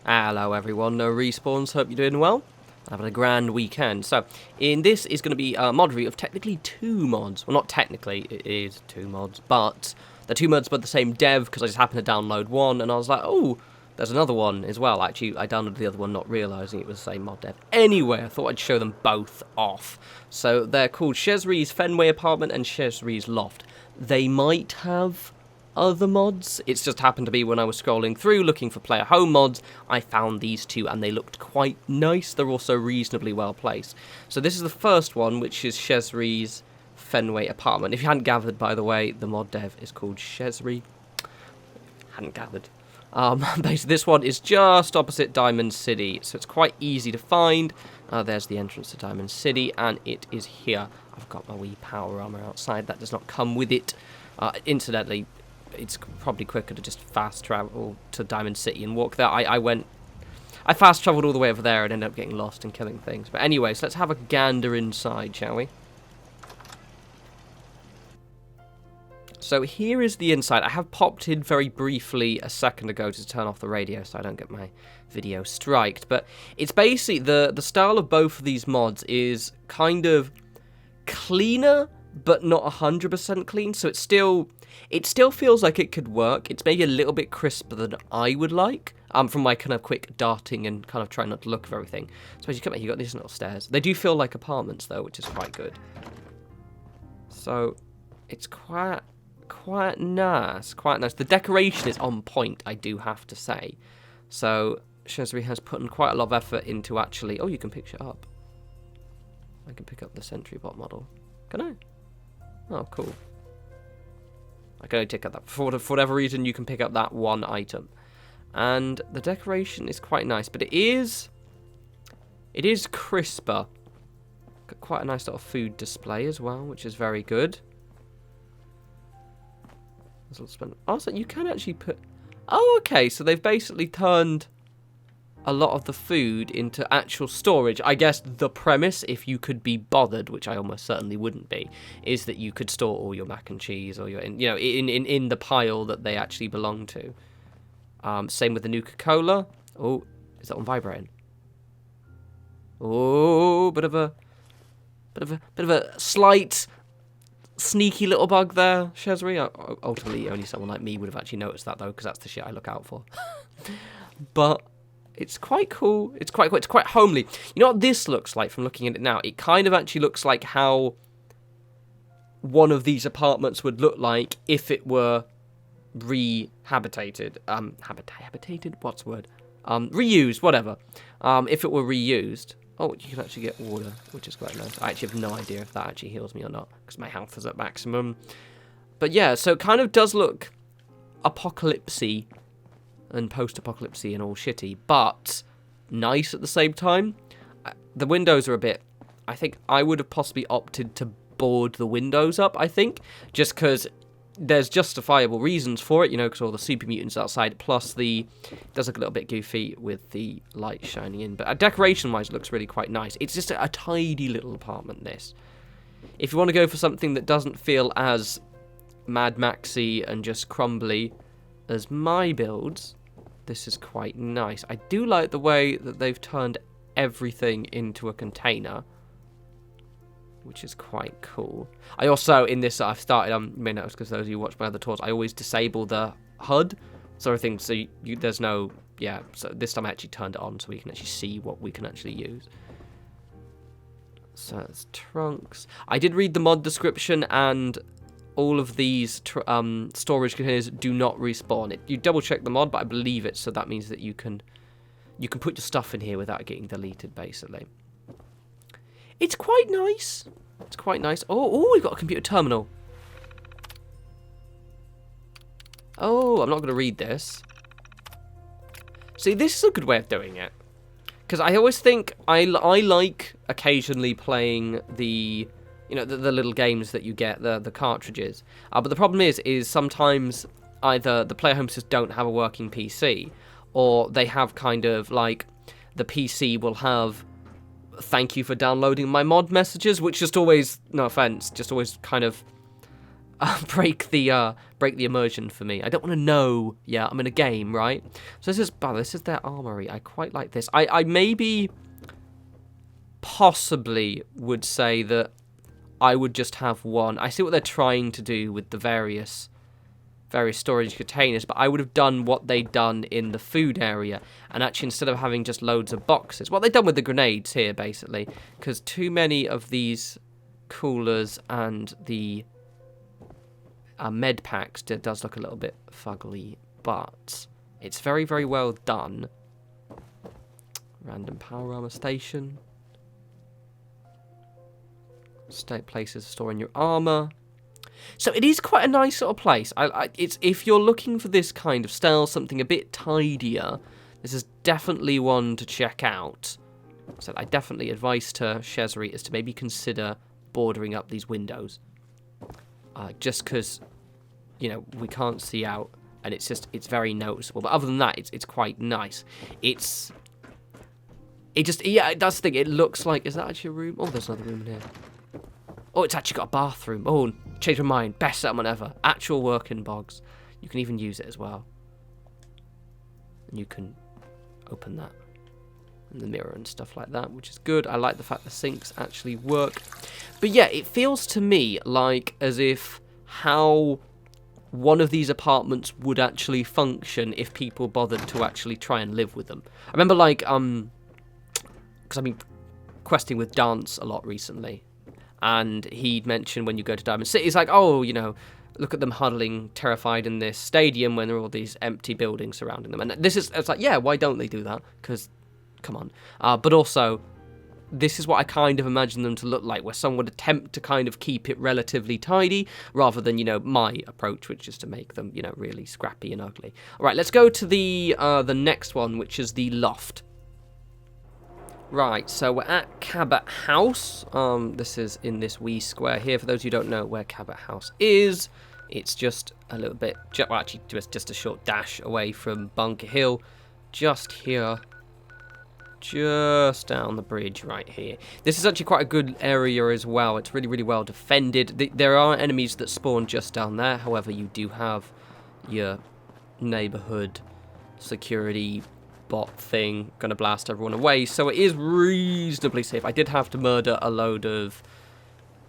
Hello everyone, no respawns, hope you're doing well. Having a grand weekend. So, in this is going to be a mod review of technically two mods. Well, not technically, it is two mods, but the two mods by the same dev, because I just happened to download one, and I was like, oh, there's another one as well. Actually, I downloaded the other one not realising it was the same mod dev. Anyway, I thought I'd show them both off. So, they're called Shezrie's Fenway apartment and Shezrie's Loft. They might have other mods. It's just happened to be when I was scrolling through looking for player home mods, I found these two and they looked quite nice. They're also reasonably well placed. So this is the first one, which is Shezrie's Fenway apartment. If you hadn't gathered, by the way, the mod dev is called Shezrie. Hadn't gathered. Basically, this one is just opposite Diamond City, so it's quite easy to find. There's the entrance to Diamond City, and it is here. I've got my wee power armor outside. That does not come with it. Incidentally, it's probably quicker to just fast travel to Diamond City and walk there. I fast travelled all the way over there and ended up getting lost and killing things. But anyways, let's have a gander inside, shall we? So here is the inside. I have popped in very briefly a second ago to turn off the radio so I don't get my video striked. But it's basically, the style of both of these mods is kind of cleaner, but not 100% clean. So it still feels like it could work. It's maybe a little bit crisper than I would like, from my kind of quick darting and kind of trying not to look at everything. So as you come out, you've got these little stairs. They do feel like apartments, though, which is quite good. So it's quite nice, quite nice. The decoration is on point, I do have to say. So Shezrie has put in quite a lot of effort into actually... Oh, you can pick shit up. I can pick up the Sentry Bot model. Can I? Oh, cool. I can only pick up that. For whatever reason, you can pick up that one item. And the decoration is quite nice, but it is crisper. Got quite a nice little food display as well, which is very good. Oh, so you can actually put... Oh, okay, so they've basically turned a lot of the food into actual storage. I guess the premise, if you could be bothered, which I almost certainly wouldn't be, is that you could store all your mac and cheese or your, in the pile that they actually belong to. Same with the Nuka-Cola. Oh, is that on vibrating? Oh, bit of a slight sneaky little bug there, Shezrie. Ultimately, only someone like me would have actually noticed that though, because that's the shit I look out for. But it's quite cool. It's quite homely. You know what this looks like from looking at it now? It kind of actually looks like how one of these apartments would look like if it were rehabitated. Habitated? What's the word? Reused, whatever. If it were reused. Oh, you can actually get water, which is quite nice. I actually have no idea if that actually heals me or not, because my health is at maximum. But yeah, so it kind of does look apocalypsy and post-apocalypsy and all shitty, but nice at the same time. The windows are a bit... I think I would have possibly opted to board the windows up, I think, just because there's justifiable reasons for it, because all the super mutants outside, plus it does look a little bit goofy with the light shining in. But decoration-wise, it looks really quite nice. It's just a tidy little apartment, this. If you want to go for something that doesn't feel as Mad Maxy and just crumbly as my builds, this is quite nice. I do like the way that they've turned everything into a container, which is quite cool. I also, in this, I've started, you may notice, because those of you who watch my other tours, I always disable the HUD sort of thing, so there's no, so this time I actually turned it on so we can actually see what we can actually use. So it's trunks. I did read the mod description, and all of these storage containers do not respawn. You double check the mod, but I believe it, so that means that you can put your stuff in here without getting deleted, basically. It's quite nice. It's quite nice. Oh, we've got a computer terminal. Oh, I'm not going to read this. See, this is a good way of doing it. Because I always think I like occasionally playing the little games that you get, the cartridges. But the problem is sometimes either the player homes just don't have a working PC, or they have kind of like the PC will have "thank you for downloading my mod" messages, which just always, no offense, just always kind of break the immersion for me. I don't want to know. Yeah, I'm in a game, right? So this is their armory. I quite like this. I maybe possibly would say that I would just have one. I see what they're trying to do with the various storage containers, but I would have done what they'd done in the food area, and actually instead of having just loads of boxes, what they've done with the grenades here basically, because too many of these coolers and the med packs does look a little bit fugly, but it's very, very well done. Random power armor station. State places storing your armor. So it is quite a nice sort of place. It's if you're looking for this kind of style, something a bit tidier, this is definitely one to check out. So I definitely advise to Shezrie is to maybe consider bordering up these windows. Just because, you know, we can't see out, and it's very noticeable. But other than that, it's quite nice. That's the thing. It looks like, is that actually a room? Oh, there's another room in here. Oh, it's actually got a bathroom. Oh, change my mind. Best settlement ever. Actual working bogs. You can even use it as well. And you can open that. And the mirror and stuff like that, which is good. I like the fact the sinks actually work. But yeah, it feels to me like as if how one of these apartments would actually function if people bothered to actually try and live with them. I remember like, because I've been questing with Dance a lot recently. And he'd mentioned when you go to Diamond City, it's like, oh, you know, look at them huddling, terrified in this stadium when there are all these empty buildings surrounding them. And it's like, yeah, why don't they do that? Because, come on. But also, this is what I kind of imagine them to look like, where someone would attempt to kind of keep it relatively tidy, rather than, you know, my approach, which is to make them, you know, really scrappy and ugly. All right, let's go to the next one, which is the Loft. Right, so we're at Cabot House. This is in this wee square here. For those who don't know where Cabot House is, it's just a little bit, well, actually just a short dash away from Bunker Hill. Just here, just down the bridge right here. This is actually quite a good area as well. It's really, really well defended. There are enemies that spawn just down there. However, you do have your neighborhood security bot thing gonna blast everyone away, so it is reasonably safe. I did have to murder a load of,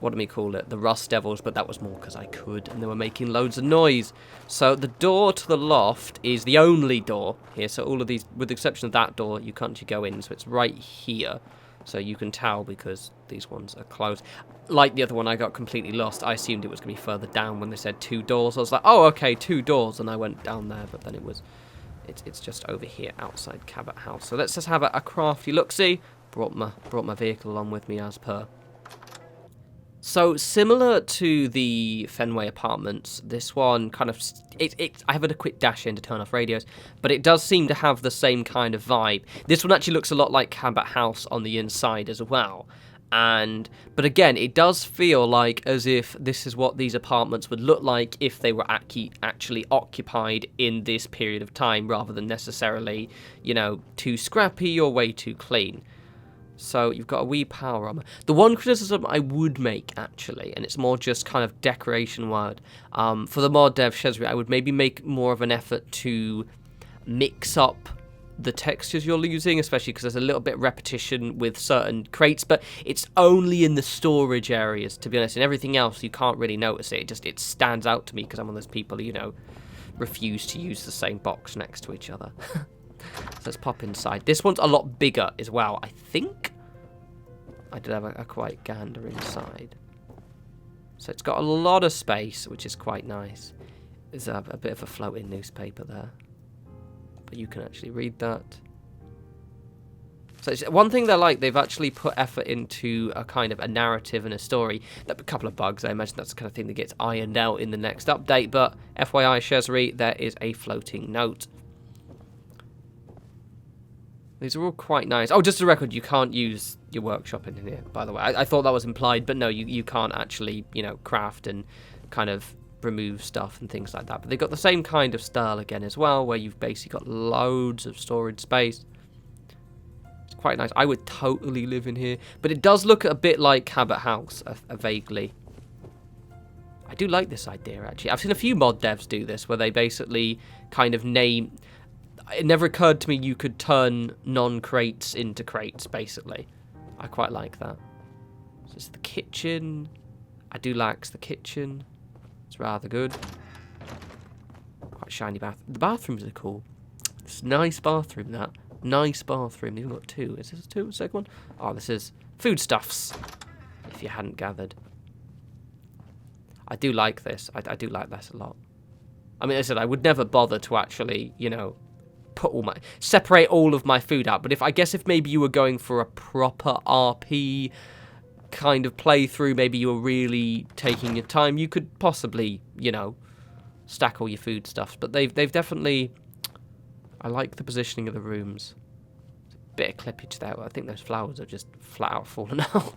what do we call it, the Rust Devils, but that was more because I could, and they were making loads of noise. So the door to the loft is the only door here, so all of these, with the exception of that door, you can't actually go in, so it's right here. So you can tell because these ones are closed. Like the other one, I got completely lost. I assumed it was going to be further down when they said 2 doors. I was like, oh, okay, 2 doors, and I went down there, but then it's just over here outside Cabot House. So let's just have a crafty look-see. Brought my vehicle along with me as per. So similar to the Fenway apartments, this one kind of I have a quick dash in to turn off radios, but it does seem to have the same kind of vibe. This one actually looks a lot like Cabot House on the inside as well. But again, it does feel like as if this is what these apartments would look like if they were actually occupied in this period of time, rather than necessarily, you know, too scrappy or way too clean. So you've got a wee power armor. The one criticism I would make, actually, and it's more just kind of decoration word, for the mod dev Shezrie, I would maybe make more of an effort to mix up the textures you're using, especially because there's a little bit of repetition with certain crates, but it's only in the storage areas, to be honest. In everything else, you can't really notice it. It stands out to me because I'm one of those people who, you know, refuse to use the same box next to each other. So let's pop inside. This one's a lot bigger as well, I think. I did have a quite gander inside. So it's got a lot of space, which is quite nice. There's a bit of a floating newspaper there. But you can actually read that. So it's one thing they've actually put effort into a kind of a narrative and a story. A couple of bugs, I imagine that's the kind of thing that gets ironed out in the next update. But FYI, Shezrie, there is a floating note. These are all quite nice. Oh, just a record, you can't use your workshop in here, by the way. I thought that was implied, but no, you can't actually, you know, craft and kind of remove stuff and things like that. But they've got the same kind of style again as well, where you've basically got loads of storage space. It's quite nice. I would totally live in here, but it does look a bit like Cabot House, vaguely. I do like this idea, actually. I've seen a few mod devs do this, where they basically kind of name... It never occurred to me you could turn non-crates into crates, basically. I quite like that. So this is the kitchen. I do like the kitchen. It's rather good. Quite shiny bath. The bathrooms are cool. It's a nice bathroom, that. Nice bathroom. They've got two. Is this two? Second one? Oh, this is foodstuffs, if you hadn't gathered. I do like this. I do like this a lot. I mean, as I said, I would never bother to actually, you know, separate all of my food out. But if maybe you were going for a proper RP kind of playthrough, maybe you were really taking your time, you could possibly, you know, stack all your food stuff. But they've definitely... I like the positioning of the rooms. There's a bit of clippage there. I think those flowers have just flat out fallen out.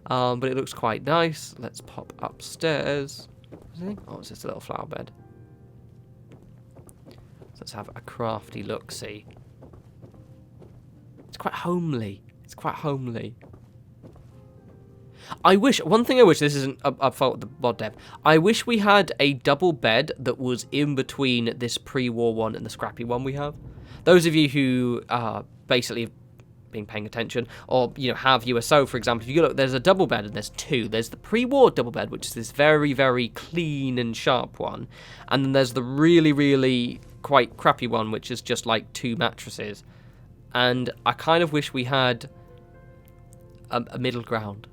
But it looks quite nice. Let's pop upstairs. Oh, it's just a little flower bed. So let's have a crafty look-see. It's quite homely. It's quite homely. One thing I wish, this isn't a fault of the mod dev, I wish we had a double bed that was in between this pre-war one and the scrappy one we have. Those of you who basically have been paying attention, or, you know, have USO, for example, if you look, there's a double bed and there's two. There's the pre-war double bed, which is this very, very clean and sharp one, and then there's the really, really quite crappy one, which is just like two mattresses. And I kind of wish we had a middle ground.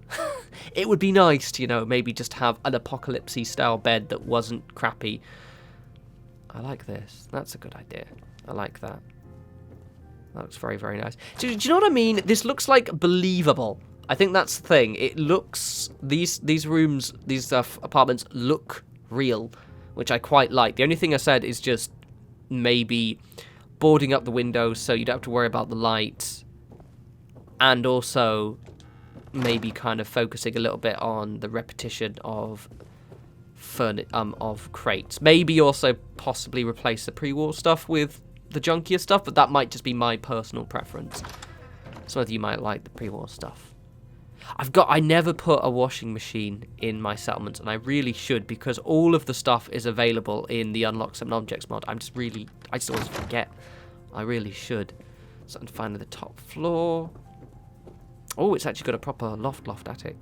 It would be nice to, you know, maybe just have an apocalypse-y style bed that wasn't crappy. I like this. That's a good idea. I like that. That looks very, very nice. Do you know what I mean? This looks, like, believable. I think that's the thing. It looks... These rooms, these apartments look real, which I quite like. The only thing I said is just maybe boarding up the windows so you don't have to worry about the lights. And also... maybe kind of focusing a little bit on the repetition of crates. Maybe also possibly replace the pre-war stuff with the junkier stuff, but that might just be my personal preference. Some of you might like the pre-war stuff. I never put a washing machine in my settlements, and I really should, because all of the stuff is available in the Unlock Some Objects mod. I just always forget. I really should. So I'm finally the top floor. Oh, it's actually got a proper loft attic.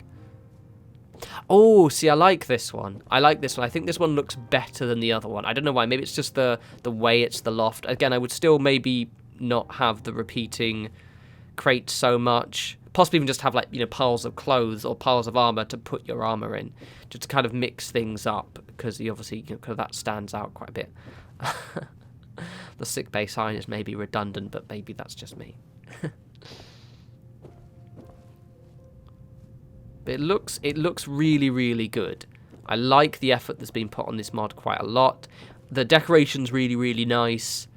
Oh, see, I like this one. I like this one. I think this one looks better than the other one. I don't know why. Maybe it's just the way it's the loft. Again, I would still maybe not have the repeating crates so much. Possibly even just have, like, you know, piles of clothes or piles of armor to put your armor in. Just to kind of mix things up, because you obviously, you know, 'cause that stands out quite a bit. The sickbay sign is maybe redundant, but maybe that's just me. It looks really, really good. I like the effort that's been put on this mod quite a lot. The decoration's really, really nice.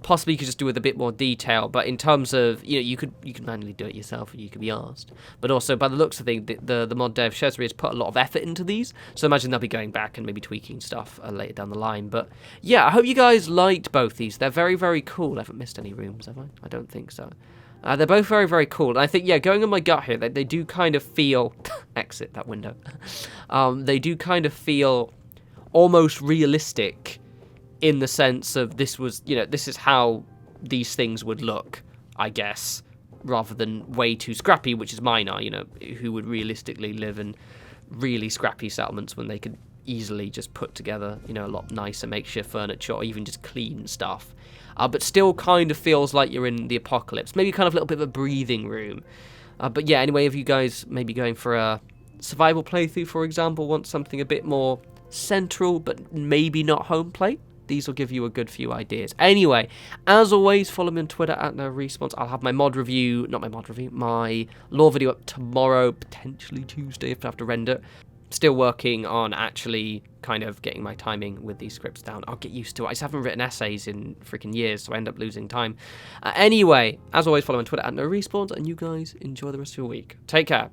Possibly you could just do with a bit more detail, but in terms of, you know, you could manually do it yourself if you could be asked. But also, by the looks of things, the mod dev Shezrie has put a lot of effort into these, so I imagine they'll be going back and maybe tweaking stuff later down the line. But yeah, I hope you guys liked both these. They're very, very cool. I haven't missed any rooms, have I? I don't think so. They're both very, very cool. And I think, yeah, going on my gut here, they do kind of feel... exit that window. They do kind of feel almost realistic in the sense of this was, you know, this is how these things would look, I guess, rather than way too scrappy, which is mine are, you know, who would realistically live in really scrappy settlements when they could easily just put together, you know, a lot nicer makeshift furniture or even just clean stuff. But still kind of feels like you're in the apocalypse. Maybe kind of a little bit of a breathing room. But yeah, anyway, if you guys maybe going for a survival playthrough, for example, want something a bit more central, but maybe not home plate, these will give you a good few ideas. Anyway, as always, follow me on Twitter at norespawns. I'll have my my lore video up tomorrow, potentially Tuesday if I have to render. Still working on actually kind of getting my timing with these scripts down. I'll get used to it. I just haven't written essays in freaking years, so I end up losing time. Anyway, as always, follow me on Twitter at norespawns, and you guys enjoy the rest of your week. Take care.